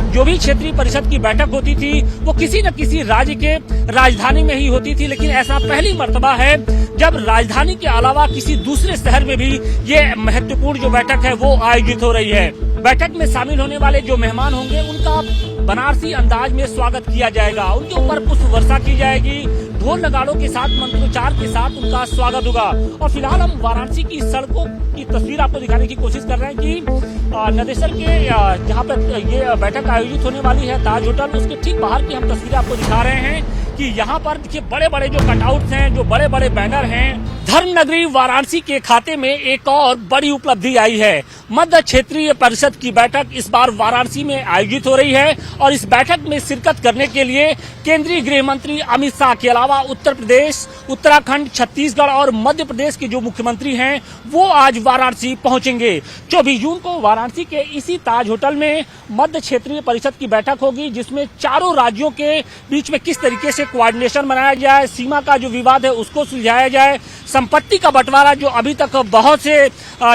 जो भी क्षेत्रीय परिषद की बैठक होती थी वो किसी न किसी राज्य के राजधानी में ही होती थी, लेकिन ऐसा पहली मर्तबा है जब राजधानी के अलावा किसी दूसरे शहर में भी ये महत्वपूर्ण जो बैठक है वो आयोजित हो रही है। बैठक में शामिल होने वाले जो मेहमान होंगे उनका बनारसी अंदाज में स्वागत किया जाएगा, उनके ऊपर पुष्प वर्षा की जाएगी, ढोल नगाड़ों के साथ मंत्रोच्चार के साथ उनका स्वागत होगा। और फिलहाल हम वाराणसी की सड़कों की तस्वीर आपको दिखाने की कोशिश कर रहे हैं कि नदेसर के जहाँ पर ये बैठक आयोजित होने वाली है ताज होटल, उसके ठीक बाहर की हम तस्वीरें आपको दिखा रहे हैं कि यहाँ पर देखिए बड़े बड़े जो कटआउट्स हैं, जो बड़े बड़े बैनर हैं। धर्म नगरी वाराणसी के खाते में एक और बड़ी उपलब्धि आई है। मध्य क्षेत्रीय परिषद की बैठक इस बार वाराणसी में आयोजित हो रही है और इस बैठक में शिरकत करने के लिए केंद्रीय गृह मंत्री अमित शाह के अलावा उत्तर प्रदेश, उत्तराखंड, छत्तीसगढ़ और मध्य प्रदेश के जो मुख्यमंत्री हैं वो आज वाराणसी पहुंचेंगे। 24 जून को वाराणसी के इसी ताज होटल में मध्य क्षेत्रीय परिषद की बैठक होगी, जिसमें चारों राज्यों के बीच में किस तरीके से कोऑर्डिनेशन बनाया जाए, सीमा का जो विवाद है उसको सुलझाया जाए, संपत्ति का बंटवारा जो अभी तक बहुत से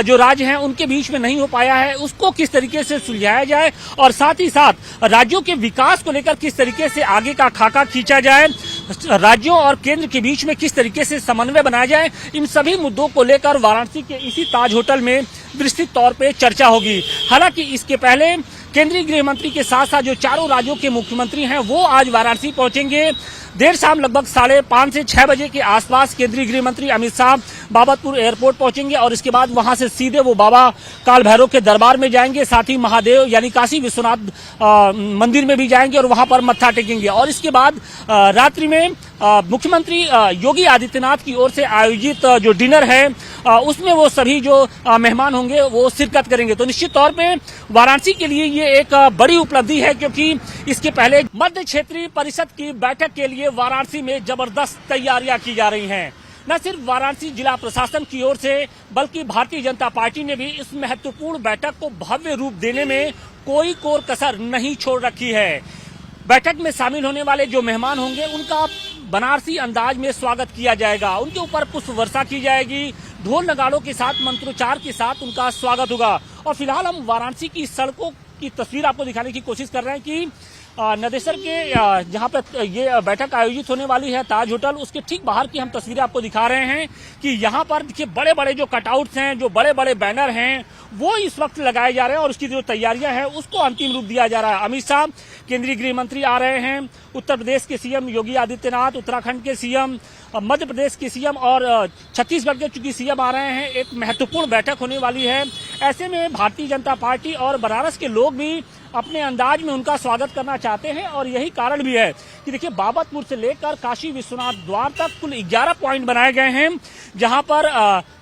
जो राज्य हैं उनके बीच में नहीं हो पाया है उसको किस तरीके से सुलझाया जाए, और साथ ही साथ राज्यों के विकास को लेकर किस तरीके से आगे का खाका खींचा जाए, राज्यों और केंद्र के बीच में किस तरीके से समन्वय बनाया जाए, इन सभी मुद्दों को लेकर वाराणसी के इसी ताज होटल में विस्तृत तौर पे चर्चा होगी। हालांकि इसके पहले केंद्रीय गृह मंत्री के साथ साथ जो चारों राज्यों के मुख्यमंत्री हैं वो आज वाराणसी पहुंचेंगे। देर शाम लगभग 5:30 से 6 बजे के आसपास केंद्रीय गृह मंत्री अमित शाह बाबतपुर एयरपोर्ट पहुंचेंगे और इसके बाद वहां से सीधे वो बाबा काल भैरव के दरबार में जाएंगे, साथ ही महादेव यानी काशी विश्वनाथ मंदिर में भी जाएंगे और वहां पर मत्था टेकेंगे। और इसके बाद रात्रि में मुख्यमंत्री योगी आदित्यनाथ की ओर से आयोजित जो डिनर है उसमें वो सभी जो मेहमान होंगे वो शिरकत करेंगे। तो निश्चित तौर पे वाराणसी के लिए ये एक बड़ी उपलब्धि है, क्योंकि इसके पहले मध्य क्षेत्रीय परिषद की बैठक के लिए वाराणसी में जबरदस्त तैयारियां की जा रही हैं। न सिर्फ वाराणसी जिला प्रशासन की ओर से बल्कि भारतीय जनता पार्टी ने भी इस महत्वपूर्ण बैठक को भव्य रूप देने में कोई कोर कसर नहीं छोड़ रखी है। बैठक में शामिल होने वाले जो मेहमान होंगे उनका बनारसी अंदाज में स्वागत किया जाएगा, उनके ऊपर पुष्प वर्षा की जाएगी, ढोल नगाड़ों के साथ मंत्रोच्चार के साथ उनका स्वागत होगा। और फिलहाल हम वाराणसी की सड़कों की तस्वीर आपको दिखाने की कोशिश कर रहे हैं कि नदेसर के जहाँ पर ये बैठक आयोजित होने वाली है ताज होटल, उसके ठीक बाहर की हम तस्वीरें आपको दिखा रहे हैं कि यहाँ पर देखिए बड़े बड़े जो कटआउट्स हैं, जो बड़े बड़े बैनर हैं वो इस वक्त लगाए जा रहे हैं और उसकी जो तैयारियां हैं उसको अंतिम रूप दिया जा रहा है। अमित शाह केंद्रीय गृह मंत्री आ रहे हैं, उत्तर प्रदेश के सीएम योगी आदित्यनाथ, उत्तराखंड के सीएम, मध्य प्रदेश के सीएम और छत्तीसगढ़ के चूंकि सीएम आ रहे हैं। एक महत्वपूर्ण बैठक होने वाली है। ऐसे में भारतीय जनता पार्टी और बनारस के लोग भी अपने अंदाज में उनका स्वागत करना चाहते हैं और यही कारण भी है कि देखिए बाबतपुर से लेकर काशी विश्वनाथ द्वार तक कुल 11 पॉइंट बनाए गए हैं जहां पर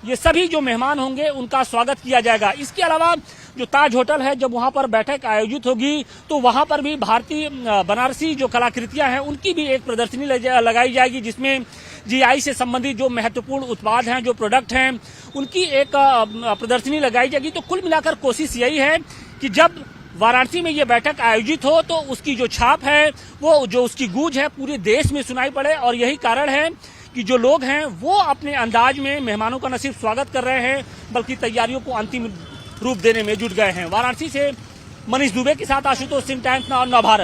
ये सभी जो मेहमान होंगे उनका स्वागत किया जाएगा। इसके अलावा जो ताज होटल है, जब वहां पर बैठक आयोजित होगी तो वहां पर भी भारतीय बनारसी जो कलाकृतियां हैं उनकी भी एक प्रदर्शनी लगाई जाएगी, जिसमें जीआई से संबंधित जो महत्वपूर्ण उत्पाद हैं, जो प्रोडक्ट हैं, उनकी एक प्रदर्शनी लगाई जाएगी। तो कुल मिलाकर कोशिश यही है कि जब वाराणसी में ये बैठक आयोजित हो तो उसकी जो छाप है, वो जो उसकी गूंज है पूरे देश में सुनाई पड़े। और यही कारण है कि जो लोग हैं वो अपने अंदाज में मेहमानों का न सिर्फ स्वागत कर रहे हैं बल्कि तैयारियों को अंतिम रूप देने में जुट गए हैं। वाराणसी से मनीष दुबे के साथ आशुतोष सिंह, टाइम्स नाउ नवभारत।